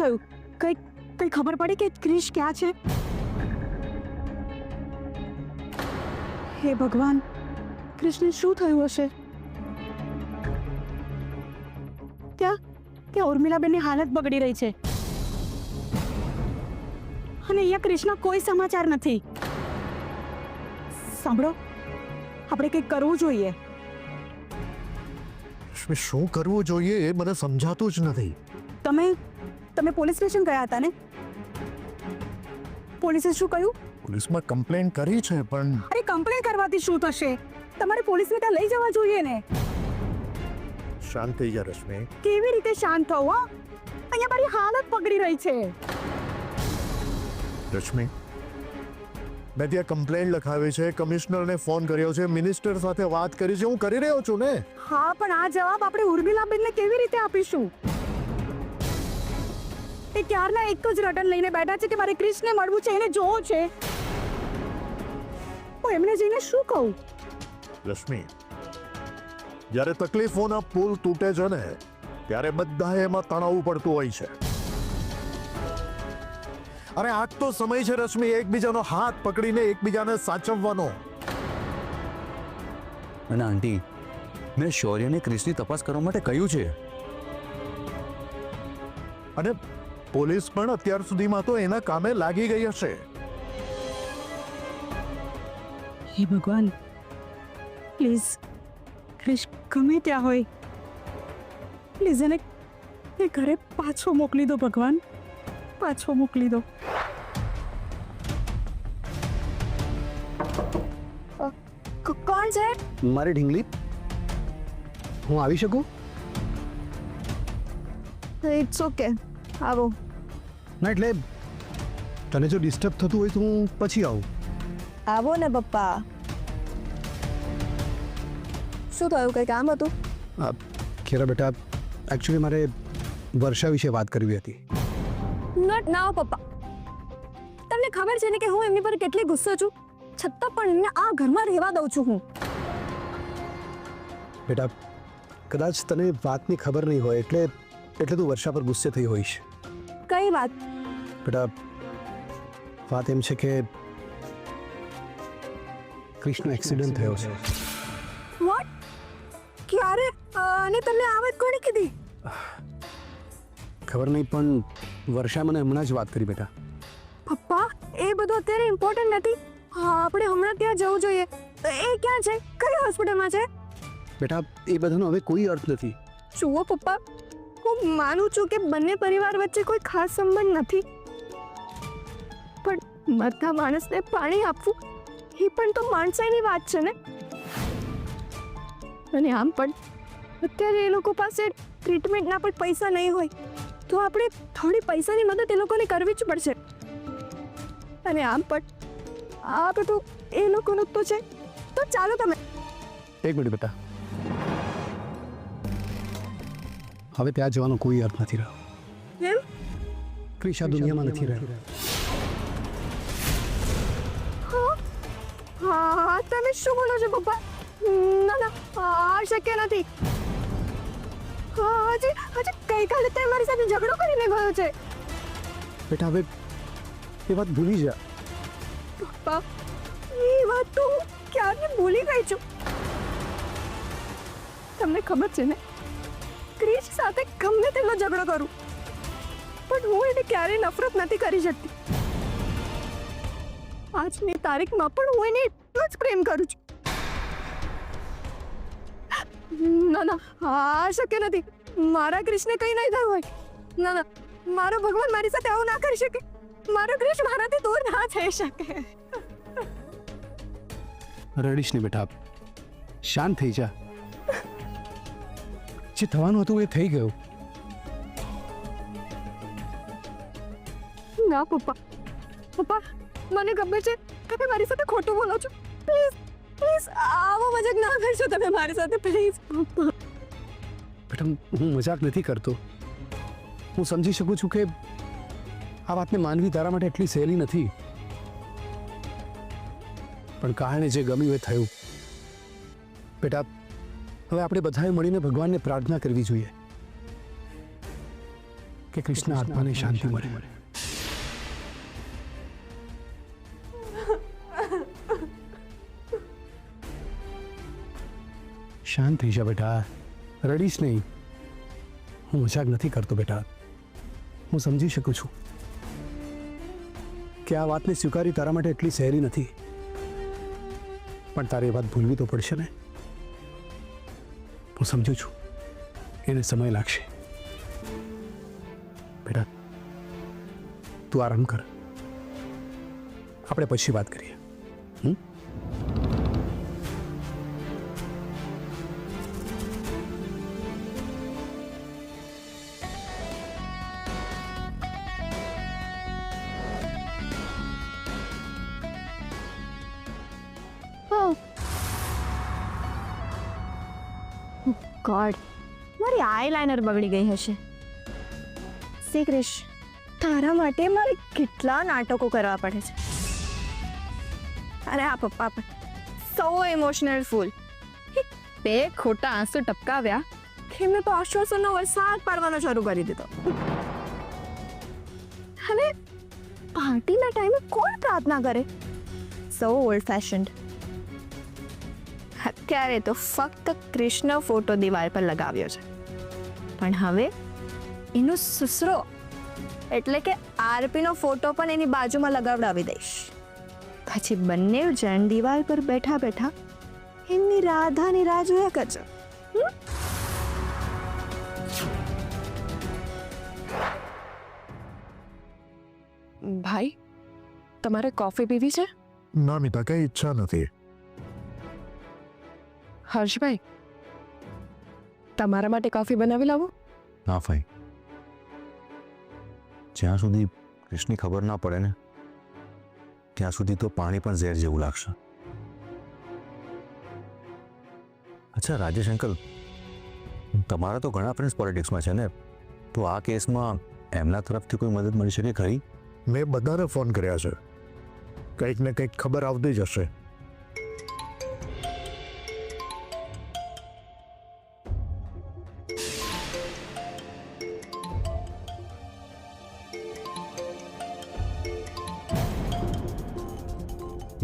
થયું? કઈ કઈ ખબર પડી કે ક્રિશ ક્યાં છે? હે ભગવાન, ક્રિશને શું થયું હશે? ત્યાં ઉર્મિલાબેનની હાલત બગડી રહી છે અને અહીંયા ક્રિશના કોઈ સમાચાર નથી. સાંભળો, આપણે કંઈક કરવું જોઈએ. શું કરવું જોઈએ એ મને સમજાતું જ નથી. તમે પોલીસ સ્ટેશન ગયા હતા ને? પોલીસે શું કહ્યું? પોલીસમાં કમ્પ્લેન કરી છે પણ અરે કમ્પ્લેન કરવાથી શું થશે? તમારે પોલીસને ત્યાં લઈ જવા જોઈએ ને. શાંત થઈ જા રશ્મિ. કેવી રીતે શાંત થવું? હા, અહીંયા મારી હાલત બગડી રહી છે. રશ્મિ, મેં ત્યાં કમ્પ્લેન લખાવી છે, કમિશનરને ફોન કર્યો છે, મિનિસ્ટર સાથે વાત કરી છે, હું કરી રહ્યો છું ને. હા, પણ આ જવાબ આપણે ઉર્મિલાબેનને કેવી રીતે આપીશું? એ ક્યારના એક જ રટન લઈને બેઠા છે કે મારે ક્રિશને મળવું છે, એને જોવું છે. હું એમને જઈને શું કહું? રશ્મિ, જ્યારે તકલીફોના પુલ તૂટે છે ને ત્યારે બધાએ એમાં તણાવ પડતું હોય છે. અરે આ તો સમય છે રશ્મિ, એકબીજાનો હાથ પકડીને એકબીજાને સાચવવાનો. અને આંટી, મેં શૌર્યને ક્રિશની તપાસ કરવા માટે કહ્યું છે. અને પોલીસ પણ અત્યાર સુધીમાં તો એના કામે લાગી ગઈ હશે. હે ભગવાન, પ્લીઝ ક્રિશ ગમે ત્યાં હોય, પ્લીઝ એને એ ઘરે પાછો મોકલી દો. ભગવાન, પાછો મોકલી દો. કોણ છે? મારી ઢીંગલી, હું આવી શકું? ઇટ્સ ઓકે, આવો. ના એટલે તને જો ડિસ્ટર્બ થતું હોય તો હું પછી આવું. આવો ને પપ્પા. શું થયું? કંઈ કામ હતું? ખેરા બેટા, એકચ્યુઅલી મારે વર્ષા વિશે વાત કરવી હતી. નોટ નાવ પપ્પા. તમને ખબર છે ને કે હું એમની પર કેટલી ગુસ્સો છું, છતાં પણ એમને આ ઘરમાં રહેવા દઉં છું હું. બેટા, કદાચ તને વાતની ખબર નહીં હોય એટલે તું વર્ષા પર ગુસ્સે થઈ હોઈશ. કઈ વાત? બેટા, વાત એમ છે કે ક્રિશનો એક્સિડન્ટ થયો છે. વોટ? ક્યારે? અને તમને આ વાત કોણે કીધી? ખબર નહીં, પણ વર્ષા મને હમણાં જ વાત કરી. બેટા પપ્પા, એ બધું અત્યારે ઇમ્પોર્ટન્ટ નથી. આપણે હમણાં ત્યાં જવું જોઈએ. એ ક્યાં છે? કઈ હોસ્પિટલમાં છે? બેટા, એ બધાનો હવે કોઈ અર્થ નથી. જુઓ પપ્પા, હું માનું છું કે બંને પરિવાર વચ્ચે કોઈ ખાસ સંબંધ નથી, પણ મરતા માણસને પાણી આપવું એ પણ તો માણસાઈની વાત છે ને. અને આમ પણ અત્યારે એ લોકો પાસે ટ્રીટમેન્ટના પણ પૈસા નહીં હોય, તો આપણે થોડી પૈસાની મદદ એ લોકોને કરવી જ પડશે. અને આમ પણ આ બધું એ લોકોનું તો છે. તો ચાલો તમે. એક મિનિટ બેટા, હવે ત્યાં જવાનો કોઈ અર્થ નથી રહ્યો. એમ? ક્રિશ આ દુનિયામાં નથી રહ્યો. હા, તમે શું બોલો છો પપ્પા? ના ના, આ શક્ય નથી. હજી ગઈકાલે તે મારી સાથે ઝઘડો કરીને ગયો છે. બેટા, હવે એ વાત ભૂલી જા. પપ્પા, એ વાત તો હું ક્યારની ભૂલી ગઈ છું. તમને ખબર છે ને, ક્રિશ સાથે ગમે તેટલો ઝઘડો કરું, પણ હું એને ક્યારેય નફરત નથી કરી શકતી. આજની તારીખમાં પણ હું એને એટલો જ પ્રેમ કરું છું. ના ના, આ શક્ય નથી. મારા ક્રિશને કંઈ નહીં થયું હોય. ના ના, મારો ભગવાન મારી સાથે આવું ના કરી શકે. મારો ક્રિશ મારાથી દૂર ના થઈ શકે. રડીશ ને બેટા, શાંત થઈ જા. જે થવાનું હતું એ થઈ ગયું. ના પપ્પા, પપ્પા, મને ખબર છે કે તમે મારી સાથે ખોટું બોલો છો. પ્લીઝ પ્લીઝ, આવો મજાક ના કરશો તમે મારી સાથે, પ્લીઝ. પપ્પા, બેટા, હું મજાક નથી કરતો. હું સમજી શકું છું કે આ વાતને માનવી તારા માટે એટલી સહેલી નથી, પણ કારણે જે ગમ્યું એ થયું. બેટા, હવે આપણે બધાએ મળીને ભગવાનને પ્રાર્થના કરવી જોઈએ. કે કૃષ્ણ આત્માને શાંતિ મળે. શાંત થઈ જા બેટા, રડીશ નહીં. હું મજાક નથી કરતો બેટા. હું સમજી શકું છું કે આ વાતને સ્વીકારી તારા માટે એટલી સહેલી નથી, પણ તારે એ વાત ભૂલવી તો પડશે ને. હું સમજુ છું, એને સમય લાગશે. બેટા તું આરામ કર, આપણે પછી વાત કરીએ. ગોડ, મારી આઈલાઇનર બગડી ગઈ હશે. શ્રી ક્રિશ, તારા માટે મારે કેટલા નાટકો કરવા પડે છે. અરે આ પપ્પા પણ સો ઇમોશનલ ફૂલ. બે ખોટા આંસુ ટપકાવ્યા કે મેં તો આશ્વાસનનો વરસાદ પાડવાનો શરૂ કરી દીધો. હવે પાર્ટીના ટાઈમે કોણ પ્રાર્થના કરે? સો ઓલ્ડ ફેશન્ડ. અત્યારે તો ફક્ત કૃષ્ણ ફોટો દિવાલ પર લગાવ્યો છે, પણ હવે એનો સુસરો એટલે કે આરપીનો ફોટો પણ એની બાજુમાં લગાવડાવી દઈશ. પછી બંને જણ દિવાલ પર બેઠા બેઠા એમની રાધાની રાહ જોયા કરજો. ભાઈ, તમારે કોફી પીવી છે? ના મિતા, કઈ ઈચ્છા નથી. હર્ષભાઈ, તમારા માટે કોફી બનાવી લાવો? ના ભાઈ, જ્યાં સુધી કૃષ્ણની ખબર ના પડે ને ત્યાં સુધી તો પાણી પણ ઝેર જેવું લાગશે. અચ્છા રાજેશ અંકલ, તમારા તો ઘણા ફ્રેન્ડ્સ પોલિટિક્સમાં છે ને, તો આ કેસમાં એમના તરફથી કોઈ મદદ મળી શકે ખરી? મેં બધાને ફોન કર્યા છે, કંઈક ને કંઈક ખબર આવતી જ હશે.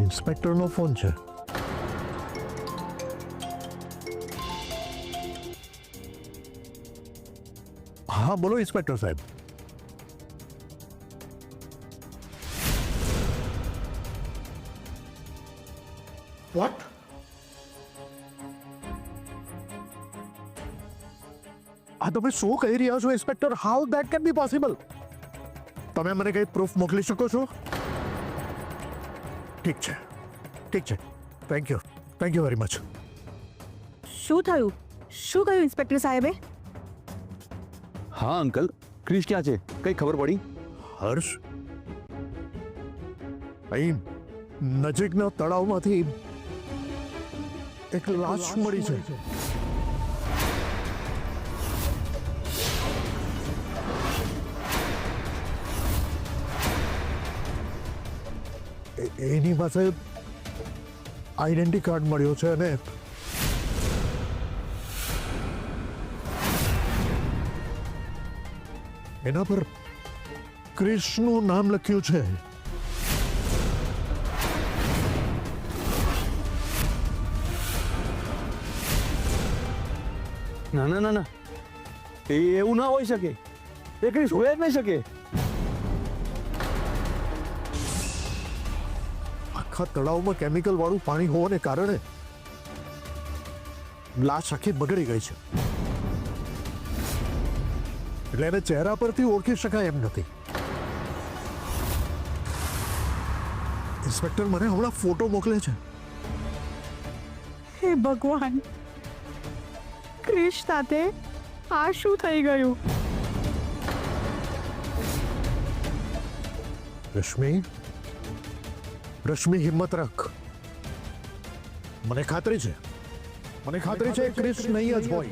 ઇન્સ્પેક્ટરનો ફોન છે. હા બોલો ઇન્સ્પેક્ટર સાહેબ. વોટ? આ તમે શું કહી રહ્યા છો inspector? How that can be possible? તમે મને કઈ પ્રૂફ મોકલી શકો છો? ઠીક છે, ઠીક છે. Thank you very much. શું થયું? શું કહ્યું ઇન્સ્પેક્ટર સાહેબે? હા અંકલ, ક્રિશ ક્યાં છે? કઈ ખબર પડી? હર્ષ, અહીં નજીકના તળાવમાંથી એક લાશ મળી છે. એની પાસે આઈડેન્ટિટી કાર્ડ મળ્યો છે અને એના પર ક્રિશનું નામ લખ્યું છે. ના ના ના ના, એવું ના હોઈ શકે. એ ક્રિશ હોય જ નહીં શકે. આખા તળાવમાં કેમિકલ વાળું પાણી હોવાને કારણે લાશ આખી બગડી ગઈ છે. એટલે એને ચહેરા પરથી ઓળખી શકાય એમ નથી. ઇન્સ્પેક્ટર મને હમણાં ફોટો મોકલે છે. હે ભગવાન, ક્રિશ સાથે આ શું થઈ ગયું? રશ્મિ હિંમત રાખ. મને ખાતરી છે ક્રિશ નહીં જ હોય.